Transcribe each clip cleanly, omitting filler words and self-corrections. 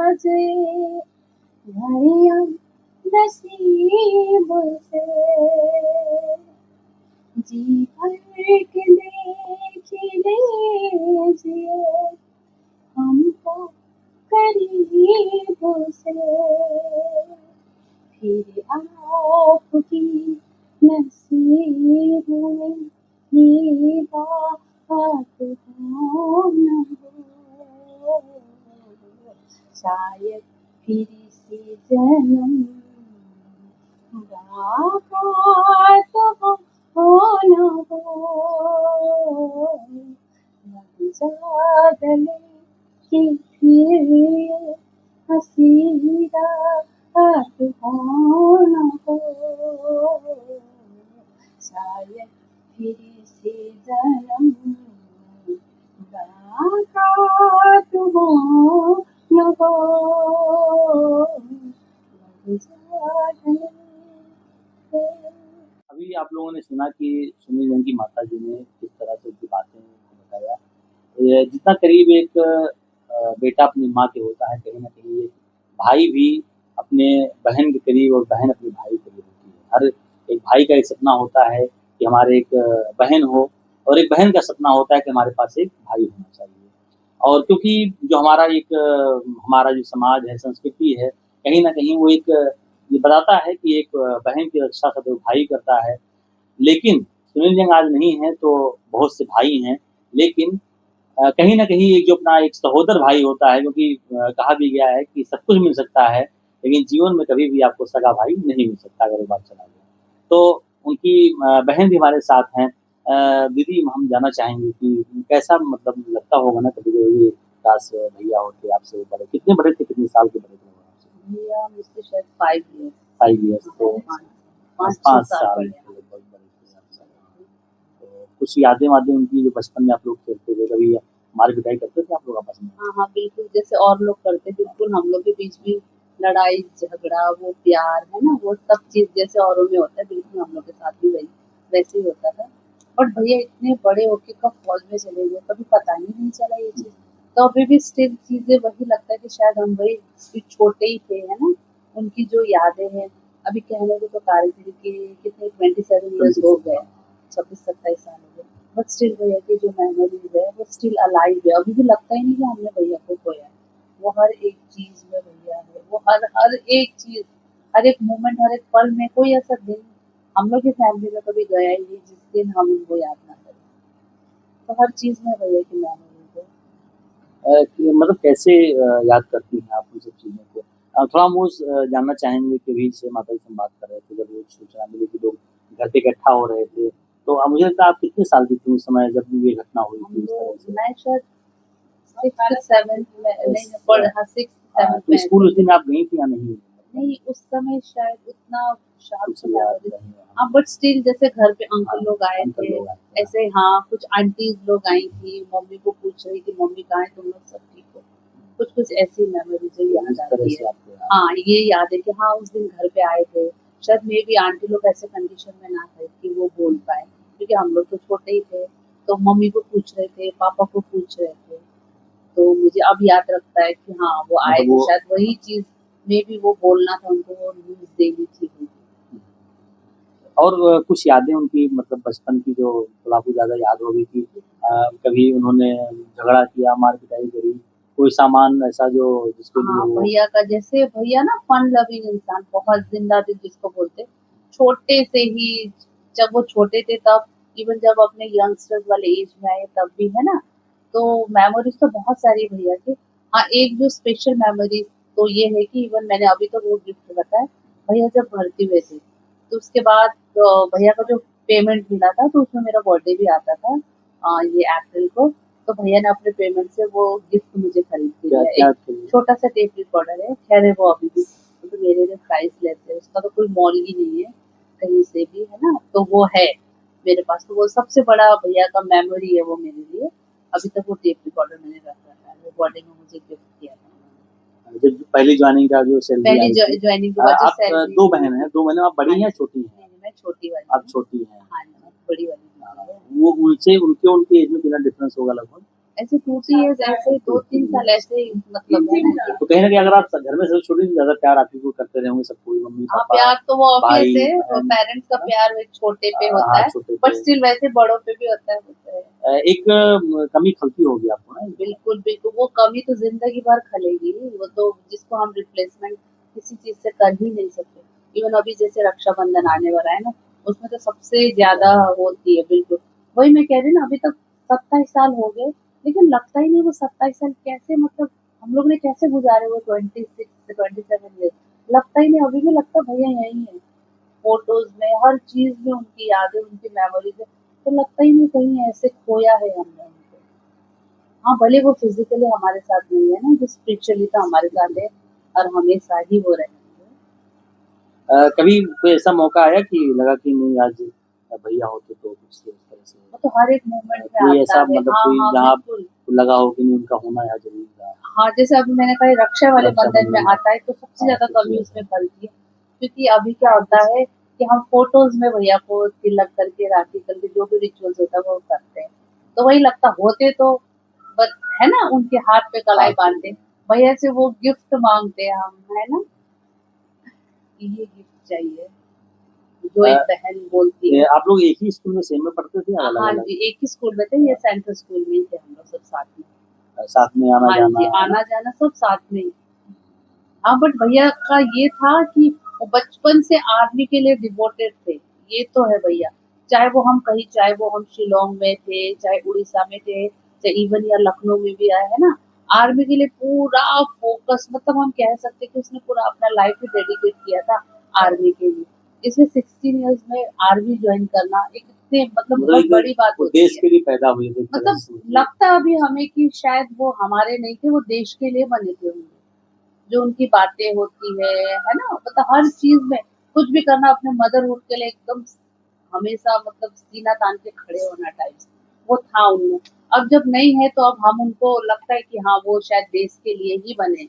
बाजे घड़ियां नसीब से, जी भर के देख लीजिए हमको करीब से, फिर आपकी नसीब में ये बात हो न हो, शायद फिर से जन्म मुलाकात हो न हो, लग जा गले कि फिर ये हंसी रात हो न हो, शायद फिर से जन्म मुलाकात हो न हो, लग जा गले। अभी आप लोगों ने सुना कि सुनील जैन की माता जी ने किस तरह से उनकी बातें बताया। ये जितना करीब एक बेटा अपनी माँ के होता है, कहीं ना कहीं एक भाई भी अपने बहन के करीब और बहन अपने भाई के करीब होती है। हर एक भाई का एक सपना होता है कि हमारे एक बहन हो, और एक बहन का सपना होता है कि हमारे पास एक भाई होना चाहिए। और क्योंकि जो हमारा जो समाज है, संस्कृति है, कहीं न कहीं वो एक ये बताता है कि एक बहन की रक्षा सदैव भाई करता है। लेकिन सुनील जंग आज नहीं है तो बहुत से भाई हैं, लेकिन कहीं न कहीं एक जो अपना एक सहोदर भाई होता है, क्योंकि कहा भी गया है कि सब कुछ मिल सकता है, लेकिन जीवन में कभी भी आपको सगा भाई नहीं मिल सकता अगर एक बार चला गया। तो उनकी बहन भी हमारे साथ हैं। दीदी, हम जानना चाहेंगे कि कैसा मतलब लगता होगा ना कभी-कभी, काश भैया होते आपसे बड़े। कितने बड़े थे, कितने साल के बड़े थे वो आपसे? भैया मुझसे शायद 5 ईयर 5 इयर्स तो 5 6 5 साल साल बड़े के लगभग बड़े थे आपसे। तो कुछ यादें-वादें उनकी जो बचपन में आप लोग खेलते थे, कभी मार-पिटाई करते थे आप लोग आपस में? हाँ, हाँ, बिल्कुल जैसे और लोग करते बिल्कुल हम लोग के बीच भी लड़ाई झगड़ा वो प्यार है ना, वो सब चीज़ जैसे औरों में होता है बिल्कुल हम लोग के साथ भी वैसे ही होता था। बट भैया इतने बड़े होके कब फौज में चले गए, कभी पता ही नहीं चला ये चीज़। तो अभी भी स्टिल चीज़ें वही लगता है कि शायद हम वही छोटे ही थे, है ना? उनकी जो यादें हैं, अभी कहने को तो कारीगरी के कितने 27 इयर्स हो गए, 26-27 साल हो गए। बट स्टिल भैया की जो मेमोरीज है वो स्टिल अलाइव है, अभी भी लगता ही नहीं कि हमने भैया को खोया है। वो हर एक चीज में भैया है, वो हर हर एक चीज, हर एक मोमेंट, हर एक पल में कोई ऐसा दिन हम लोग की फैमिली में कभी गया ही नहीं जिस दिन हम उनको याद ना करें। तो हर चीज में भैया की मेमोरीज है। कि मतलब कैसे याद करती हैं आप उन सब चीज़ों को? थोड़ा हम वो जानना चाहेंगे कि अभी जैसे माता जी से हम बात कर रहे थे, जब वो सूचना मिली कि लोग घर पे इकट्ठा हो रहे थे, तो मुझे लगता है आप कितने साल की थी उस समय जब ये घटना हुई हम थी इस तरह लोग से? मैं शायद 6th-7th में नहीं पढ़ हाँ 6th-7th तो में स्कूल ऐसे उस दिन आप गई थी या नहीं? नहीं, उस समय शायद उतना शार्प कुछ तो याद मेमोरी नहीं है। हाँ, बट स्टिल जैसे घर पे अंकल हाँ, लोग आए अंकल थे, लोग आए थे। ऐसे हाँ, कुछ आंटीज़ लोग आई थी, मम्मी को पूछ रही थी, मम्मी कहाँ है तुम लोग सब ठीक हो? कुछ-कुछ ऐसी मेमोरी जो तो याद इस तरह आती से है। आपको याद हाँ, ये याद है कि हाँ, उस दिन घर पे आए थे, शायद मेबी आंटी लोग ऐसे कंडीशन में ना थे कि वो बोल पाएँ, क्योंकि हम लोग तो छोटे ही थे, तो मम्मी को पूछ रहे थे, पापा को पूछ रहे थे। तो मुझे अब याद रखता है कि हाँ, वो आए मतलब थे, वो शायद वही चीज़ मेबी वो बोलना था उनको, वो न्यूज़ देनी थी उनको। और कुछ यादें उनकी मतलब बचपन की जो थोड़ा आपको ज़्यादा याद होगी कि कभी उन्होंने झगड़ा किया, मार-पिटाई करी, कोई सामान ऐसा जो जिसके लिए हाँ, वो भैया का जैसे भैया ना फन लविंग इंसान, बहुत जिंदा दिल जिसको बोलते हैं। छोटे से ही जब वो छोटे थे तब, इवन जब अपने यंगस्टर्स वाले एज में आए तब भी, है ना? तो मेमोरीज तो बहुत सारी है भैया की। हाँ, एक जो स्पेशल मेमोरी तो ये है कि इवन मैंने अभी तो वो गिफ्ट रखा है, भैया जब भर्ती हुए थे, तो उसके बाद भैया का जो पेमेंट मिला था तो उसमें मेरा बर्थडे भी आता था ये अप्रैल को। तो भैया ने अपने पेमेंट से वो गिफ्ट मुझे खरीद के क्या दिया। क्या एक थे? छोटा-सा टेप रिकॉर्डर है, ख़ैर है वो अभी भी, तो मेरे लिए प्राइसलेस है, उसका तो कोई मोल ही नहीं है, कहीं से भी, है ना? तो वो है मेरे पास, तो वो सबसे बड़ा भैया का मेमोरी है वो मेरे लिए। अभी तक वो टेप रिकॉर्डर मैंने रख रखा है, वो बर्थडे में मुझे गिफ्ट किया था उन्होंने। जब पहली जॉइनिंग का जो सैलरी पहली आई थी, जॉइनिंग के बाद जो आप सैलरी 2 बहन हैं, 2 बहनें आप बड़ी हाँ हैं या जी, छोटी हैं? नहीं, मैं छोटी वाली आप हूँ। छोटी हैं। हाँ जी, बड़ी वाली दीदी है। वो उनसे उनके उनके एज में कितना डिफरेंस होगा लगभग? ऐसे 2-3 इयर्स ऐसे 2-3 साल ऐसे ही मतलब है ना। तो कहीं न कहीं अगर आप घर में सबसे छोटी, ज़्यादा प्यार आप ही को करते रहे होंगे सबको, मम्मी हाँ, पापा, प्यार तो वो ऑब्वियस भाई है, बहन, पेरेंट्स का है ना? प्यार एक छोटे पे होता हाँ, है, छोटे बट पे स्टिल वैसे बड़ों पे भी होता है, होता है। एक कमी खलती होगी आपको ना? बिल्कुल, बिल्कुल, वो कमी तो ज़िंदगी भर खलेगी, वो तो जिसको हम रिप्लेसमेंट किसी चीज़ से कर ही नहीं सकते। इवन अभी जैसे रक्षाबंधन आने वाला है ना, उसमें तो सबसे ज़्यादा होती है, बिल्कुल। वही मैं कह रही हूँ ना, अभी तक 27 साल हो गए, लेकिन लगता ही नहीं वो 27 साल कैसे मतलब हम लोग ने कैसे गुज़ारे वो 26 से 27 ईयर्स, लगता ही नहीं, अभी भी लगता है भैया यही है। फ़ोटोज़ में, हर चीज़ में उनकी यादें, उनकी मेमोरीज़ है, तो लगता ही नहीं कहीं ऐसे खोया है हमने उनको। हाँ, भले वो फिज़िकली हमारे साथ नहीं है ना, जो स्पिरिचुअली तो हमारे साथ है और हमेशा ही वो रहेंगे। कभी कोई ऐसा मौका आया कि लगा कि नहीं आज भैया होते तो कुछ इस तरह से, वो तो हर एक मोमेंट में कोई आता ऐसा है। मतलब हाँ, कोई हाँ, जहाँ बिल्कुल। आपको लगा हो कि नहीं उनका होना यहाँ ज़रूरी था? हाँ, जैसे अभी मैंने कहा रक्षा वाले बंधन में रक्षाबंधन, आता है, तो सबसे हाँ, ज़्यादा सबसे कमी ज़्यादा। उसमें पड़ती है। क्योंकि अभी क्या होता है कि हम फ़ोटोज़ में भैया को तिलक करके, राखी करके जो भी रिचुअल्स होता है वो करते हैं। तो वही लगता होते तो बस है ना, उनके हाथ पे कलाई हाँ, बाँधते, भैया से वो गिफ्ट माँगते हैं हम, है ना? कि ये गिफ्ट चाहिए, जो अ, एक बहन बोलती है। ये आप लोग एक ही स्कूल में सेम में पढ़ते थे या हाँ अलग-अलग? जी, एक ही स्कूल में थे, ये सेंट्रल स्कूल में ही थे हम लोग सब साथ में। साथ में हाँ आना-जाना, जी, है ना? आना-जाना सब साथ में ही। हाँ, बट भैया का ये था कि वो बचपन से आर्मी के लिए डिवोटेड थे, ये तो है भैया। चाहे वो हम शिलांग में थे, चाहे उड़ीसा में थे, चाहे इवन या लखनऊ में भी आए, है ना? आर्मी के लिए पूरा फ़ोकस मतलब हम कह सकते हैं कि उसने पूरा अपना लाइफ़ ही डेडिकेट किया था आर्मी के लिए। इसलिए 16 इयर्स में आर्मी जॉइन करना एक इतने मतलब मतलब बहुत बड़ी एक बात वो होती देश है। के लिए पैदा हुए थे एक तरह मतलब से समझिए। लगता अभी हमें कि शायद वो हमारे नहीं थे, वो देश के लिए बने थे होंगे। जो उनकी बातें होती है ना? मतलब हर चीज़ में कुछ भी करना अपने मदरहुड के लिए एकदम हमेशा मतलब सीना तान के खड़े होना टाइप्स, वो था उनमें। अब जब नहीं है तो अब हम उनको लगता है कि हाँ, वो शायद देश के लिए ही बने हैं।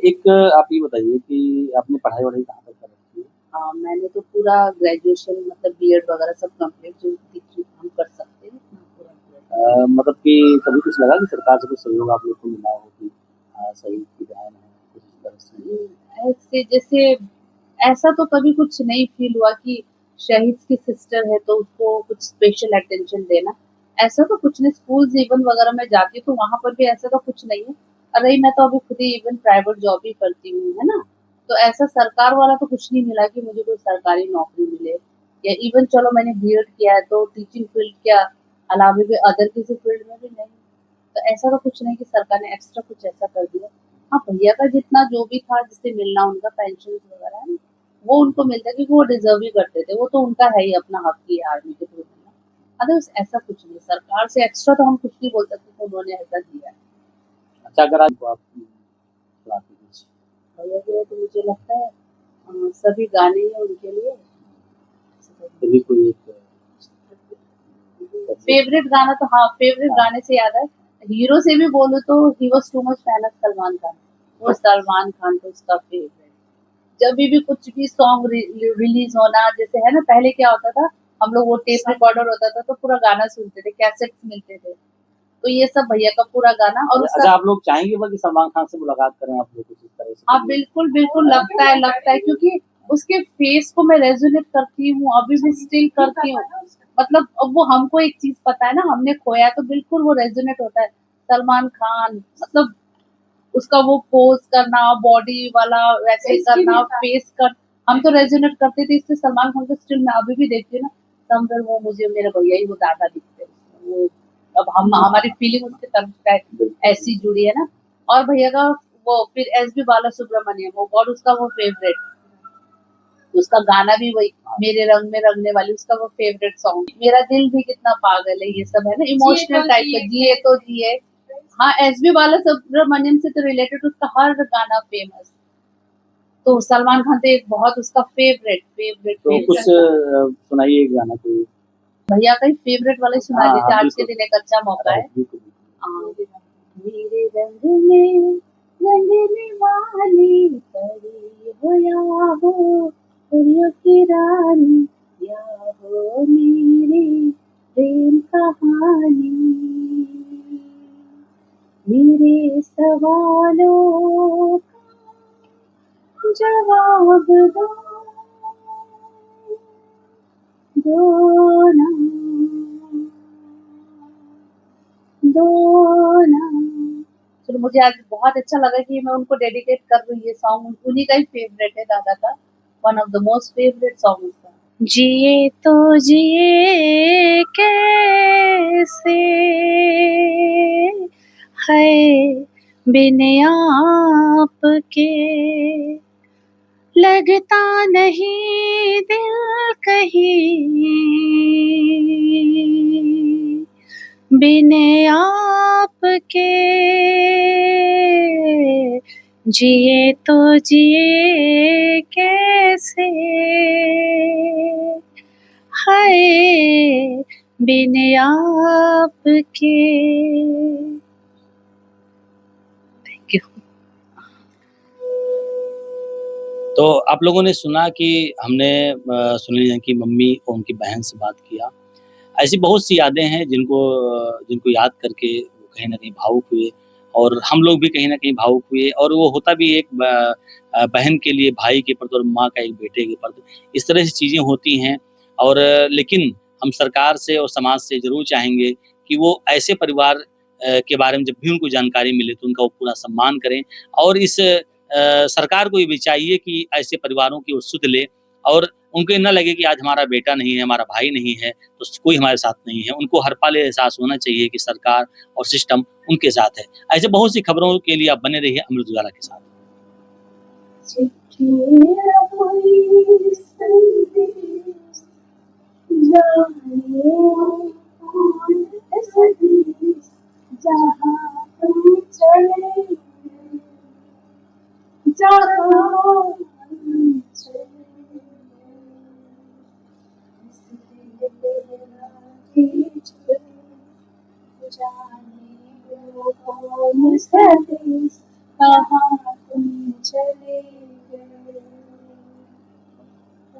एक आप ये बताइए कि आपने पढ़ाई-वढ़ाई कहाँ तक कर रखी है? मैंने तो पूरा ग्रेजुएशन मतलब बीएड वगैरह सब कंप्लीट जो टीचिंग हम कर सकते हैं, उतना पूरा किया है। मतलब कि कभी कुछ लगा कि सरकार से कुछ सहयोग आप लोग को मिला हो कि सही की बहन है, कुछ इस तरह से? ऐसे जैसे ऐसा तो कभी कुछ नहीं फ़ील हुआ कि शहीद की सिस्टर है तो उसको कुछ स्पेशल अटेंशन देना, ऐसा तो कुछ नहीं। स्कूल्स इवन वगैरह में जाती हूँ तो वहाँ पर भी ऐसा तो कुछ नहीं है। और रही मैं तो अभी खुद ही इवन प्राइवेट जॉब ही करती हूँ, है ना? तो ऐसा सरकार वाला तो कुछ नहीं मिला कि मुझे कोई सरकारी नौकरी मिले या इवन चलो मैंने बीएड किया है तो टीचिंग फील्ड के अलावा भी अदर किसी फील्ड में भी नहीं। तो ऐसा तो कुछ नहीं कि सरकार ने एक्स्ट्रा कुछ ऐसा कर दिया। हाँ, भैया का जितना जो भी था जिससे मिलना उनका पेंशन्स वगैरह है ना, वो उनको मिलता है क्योंकि वो डिज़र्व ही करते थे। वो तो उनका है ही अपना हक ही है आर्मी के थ्रू मिलना। अदरवाइज़ ऐसा कुछ नहीं, सरकार से एक्स्ट्रा तो हम कुछ नहीं बोल सकते कि उन्होंने ऐसा दिया है। अच्छा अगर आप सुनाती कुछ? भैया के लिए तो मुझे लगता है सभी गाने ही हैं उनके लिए। कभी कोई एक फ़ेवरेट गाना तो हाँ, फ़ेवरेट हाँ, गाने से याद है, हीरो से भी बोलूँ तो he was too much fan of Salman Khan. वो सलमान खान तो उसका फ़ेवरेट। जभी भी कुछ भी सॉन्ग रिलीज़ होना जैसे है ना पहले क्या होता था, हम लोग वो टेप रिकॉर्डर होता था तो पूरा गाना सुनते थे, कैसेट्स मिलते थे। तो ये सब भैया का पूरा गाना और अच्छा उसका आप लोग चाहेंगे कि सलमान खान से मुलाकात करें आप लोग कुछ इस तरह से हाँ, कभी? बिल्कुल, बिल्कुल लगता है क्योंकि उसके फेस को मैं रेज़ोनेट करती हूँ, अभी भी स्टिल करती हूँ। मतलब अब वो हमको एक चीज़ पता है ना हमने खोया तो बिल्कुल वो रेज़ोनेट होता है। सलमान खान मतलब उसका वो पोज़ करना, बॉडी वाला वैसे करना, फेस कट हम तो रेज़ोनेट करते थे इसलिए सलमान खान को स्टिल मैं अभी भी देखती हूँ ना, समवेयर वो मुझे मेरे भैया ही वो दादा दिखते हैं। वो अब हम हमारी फीलिंग उसके तरफ का ऐसी जुड़ी है ना और भैया का वो फिर एसपी बालासुब्रमण्यम वो और उसका वो फेवरेट, उसका गाना भी वही मेरे रंग में रंगने वाली उसका वो फेवरेट सॉन्ग मेरा दिल भी कितना पागल है ये सब है ना इमोशनल टाइप का जिए तो जिए। हाँ, एसपी बालासुब्रमण्यम से तो रिलेटेड उसका हर गाना फेमस। तो सलमान खान तो एक बहुत उसका फेवरेट फेवरेट तो कुछ फेवरेट सुनाइए एक गाना कोई। भैया का ही फेवरेट वाला ही सुना हाँ, देते हाँ, आज के बिल्कुल। दिन एक अच्छा मौका है। बिल्कुल, बिल्कुल। मेरे रंग में रंगने वाली परी हो या हो परियों की रानी या हो मेरी प्रेम कहानी सवालों का जवाब दो ना, दो ना। चलो, मुझे आज बहुत अच्छा लगा कि मैं उनको डेडिकेट कर रही हूँ ये सॉन्ग, उन्हीं का ही फेवरेट है दादा का, one of the most favourite song उसका। जिए तो जिए कैसे है बिन आपके, लगता नहीं दिल कहीं बिन आपके, जिए तो जिए कैसे हाय बिन आपके। Thank you. तो आप लोगों ने सुना कि हमने सुनील जैन की मम्मी और उनकी बहन से बात किया। ऐसी बहुत सी यादें हैं जिनको याद करके वो कहीं न कहीं भावुक हुए और हम लोग भी कहीं न कहीं भावुक हुए और वो होता भी एक बहन के लिए भाई के प्रति और माँ का एक बेटे के प्रति, इस तरह से चीज़ें होती हैं और लेकिन हम सरकार से और समाज से ज़रूर चाहेंगे कि वो ऐसे परिवार के बारे में जब भी उनको जानकारी मिले तो उनका वो पूरा सम्मान करें और इस सरकार को ये भी चाहिए कि ऐसे परिवारों की वो सुध ले और उनको ये ना लगे कि आज हमारा बेटा नहीं है, हमारा भाई नहीं है, तो कोई हमारे साथ नहीं है। उनको हर पल ये एहसास होना चाहिए कि सरकार और सिस्टम उनके साथ है। ऐसे बहुत सी खबरों के लिए आप बने रहिए अमृत उजाला के साथ। चिट्ठियाँ कोई संदेश जाने कौन है संदेश, जहाँ तुम चले जहाँ तुम चले, इस दिल मेरा खींच ले, जाने वो कौन सा देश, कहाँ तुम चले